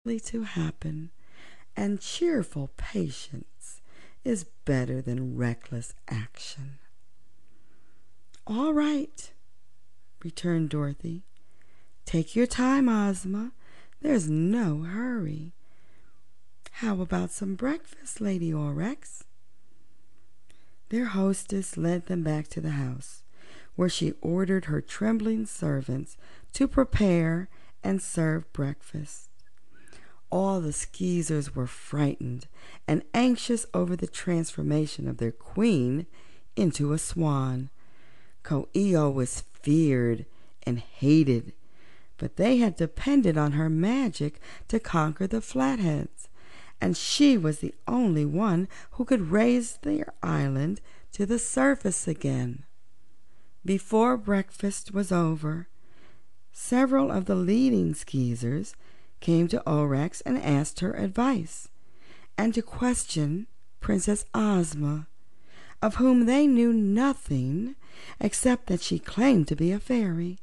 to happen, and cheerful patience is better than reckless action. "All right," returned Dorothy. "Take your time, Ozma. There's no hurry. How about some breakfast, Lady Aurex?" Their hostess led them back to the house, where she ordered her trembling servants to prepare and serve breakfast. All the Skeezers were frightened and anxious over the transformation of their queen into a swan. Coo ee oh was feared and hated, but they had depended on her magic to conquer the Flatheads, and she was the only one who could raise their island to the surface again. Before breakfast was over, several of the leading Skeezers came to Aurex and asked her advice, and to question Princess Ozma, of whom they knew nothing except that she claimed to be a fairy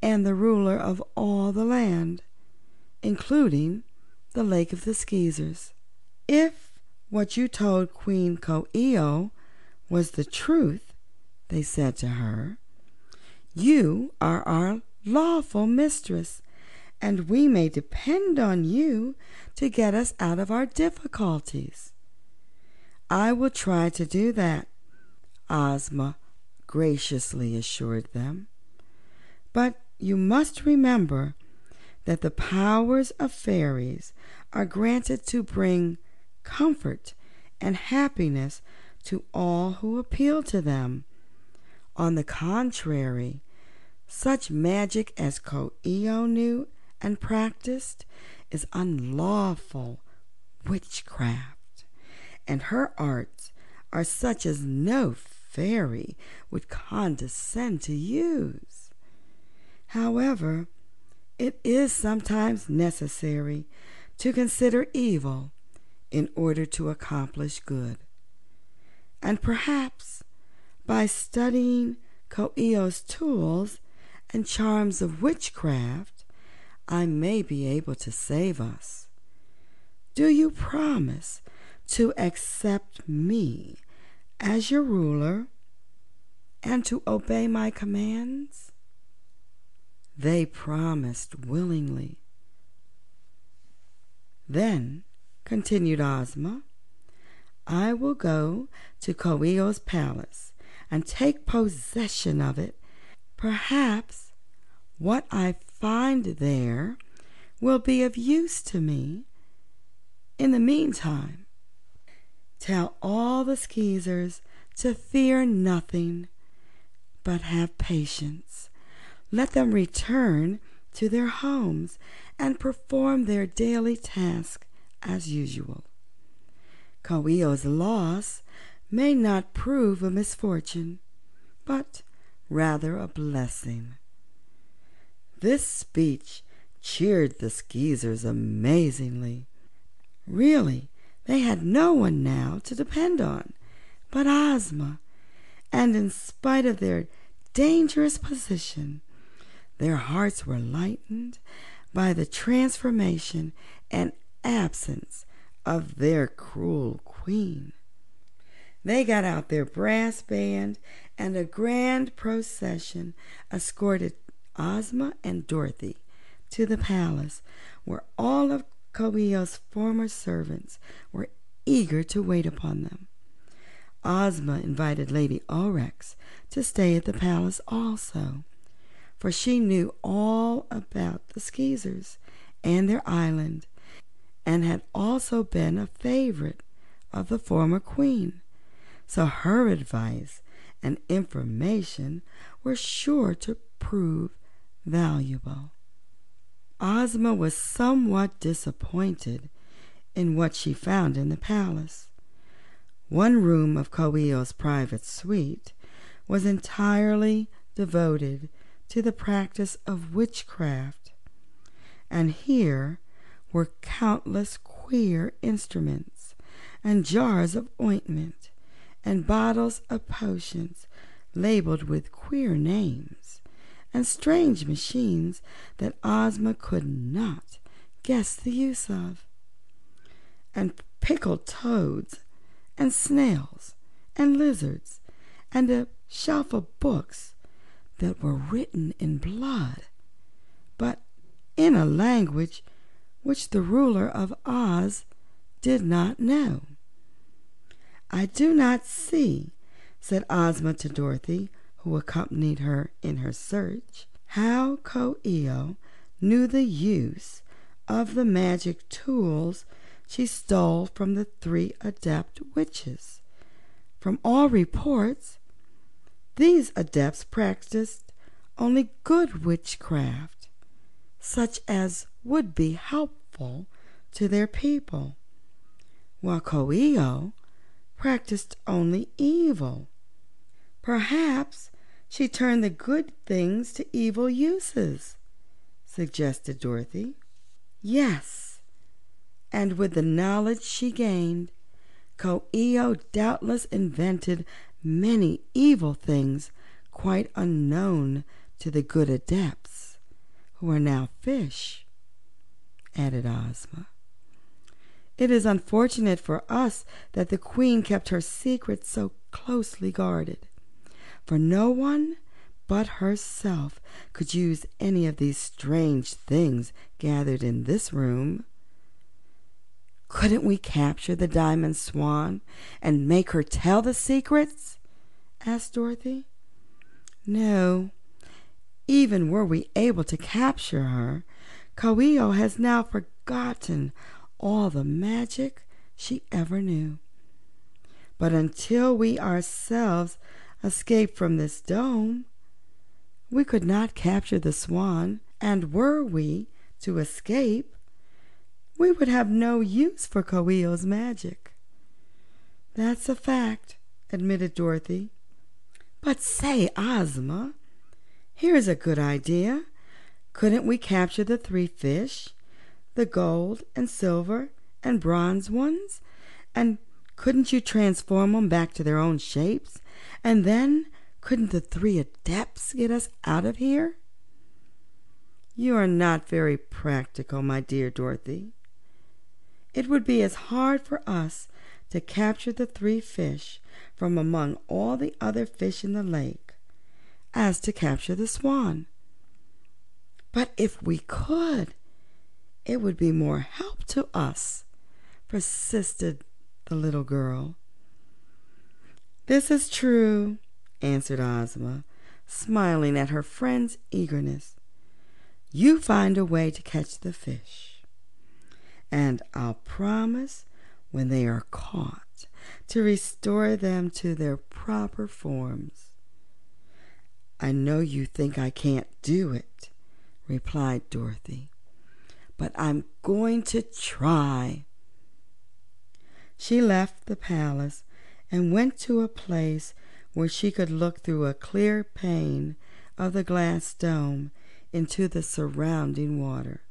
and the ruler of all the land, including the Lake of the Skeezers. "If what you told Queen Coo ee oh was the truth," they said to her, "you are our lawful mistress, and we may depend on you to get us out of our difficulties." "I will try to do that," Ozma graciously assured them. "But you must remember that the powers of fairies are granted to bring comfort and happiness to all who appeal to them. On the contrary, such magic as Coo ee oh knew and practiced is unlawful witchcraft, and her arts are such as no fairy would condescend to use. However, it is sometimes necessary to consider evil in order to accomplish good, and perhaps by studying Coo ee oh's tools and charms of witchcraft, I may be able to save us. Do you promise to accept me as your ruler and to obey my commands?" They promised willingly. "Then," continued Ozma, "I will go to Coo ee oh's palace and take possession of it. Perhaps what I find there will be of use to me. In the meantime, tell all the Skeezers to fear nothing, but have patience. Let them return to their homes and perform their daily task as usual. Coo ee oh's loss may not prove a misfortune, but rather a blessing." This speech cheered the Skeezers amazingly. Really, they had no one now to depend on but Ozma, and in spite of their dangerous position, their hearts were lightened by the transformation and absence of their cruel queen. They got out their brass band, and a grand procession escorted Ozma and Dorothy to the palace, where all of Coo ee oh's former servants were eager to wait upon them. Ozma invited Lady Aurex to stay at the palace also, for she knew all about the Skeezers and their island, and had also been a favorite of the former queen, so her advice and information were sure to prove valuable. Ozma was somewhat disappointed in what she found in the palace. One room of Coo ee oh's private suite was entirely devoted to the practice of witchcraft, and here were countless queer instruments and jars of ointment and bottles of potions labeled with queer names, and strange machines that Ozma could not guess the use of, and pickled toads, and snails, and lizards, and a shelf of books that were written in blood, but in a language which the ruler of Oz did not know. "I do not see," said Ozma to Dorothy, who accompanied her in her search, "how Coo ee oh knew the use of the magic tools she stole from the 3 adept witches. From all reports, these adepts practiced only good witchcraft, such as would be helpful to their people, while Coo ee oh practiced only evil. Perhaps she turned the good things to evil uses," suggested Dorothy. "Yes, and with the knowledge she gained, Coo ee oh doubtless invented many evil things quite unknown to the good adepts, who are now fish," added Ozma. "It is unfortunate for us that the Queen kept her secret so closely guarded, for no one but herself could use any of these strange things gathered in this room." "Couldn't we capture the diamond swan and make her tell the secrets?" asked Dorothy. "No. Even were we able to capture her, Coo ee oh has now forgotten all the magic she ever knew. But until we ourselves escape from this dome, we could not capture the swan, and were we to escape, we would have no use for Coo ee oh's magic." "That's a fact," admitted Dorothy. "But say, Ozma, here's a good idea. Couldn't we capture the 3 fish, the gold and silver and bronze ones, and couldn't you transform them back to their own shapes, and then couldn't the 3 adepts get us out of here?" "You are not very practical, my dear Dorothy. It would be as hard for us to capture the 3 fish from among all the other fish in the lake as to capture the swan. But if we could, it would be more help to us," persisted the little girl. "This is true," answered Ozma, smiling at her friend's eagerness. "You find a way to catch the fish, and I'll promise when they are caught to restore them to their proper forms." "I know you think I can't do it," replied Dorothy, "but I'm going to try." She left the palace and went to a place where she could look through a clear pane of the glass dome into the surrounding water.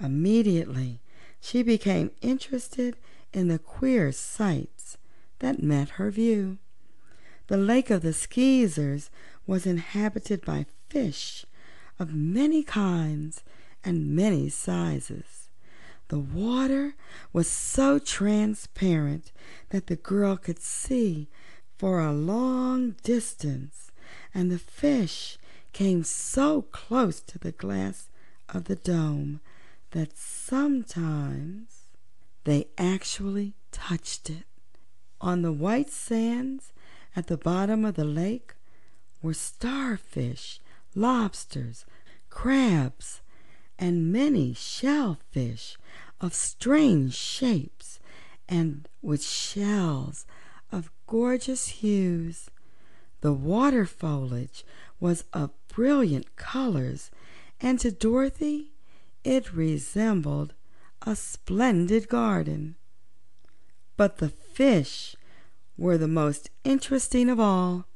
Immediately, she became interested in the queer sights that met her view. The Lake of the Skeezers was inhabited by fish of many kinds and many sizes. The water was so transparent that the girl could see for a long distance, and the fish came so close to the glass of the dome that sometimes they actually touched it. On the white sands at the bottom of the lake were starfish, lobsters, crabs, and many shellfish of strange shapes and with shells of gorgeous hues. The water foliage was of brilliant colors, and to Dorothy it resembled a splendid garden. But the fish were the most interesting of all.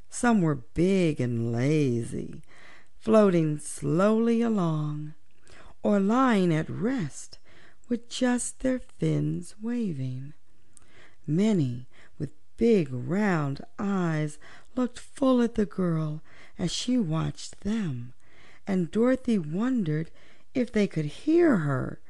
Some were big and lazy, floating slowly along, or lying at rest with just their fins waving. Many, with big round eyes, looked full at the girl as she watched them, and Dorothy wondered If they could hear her,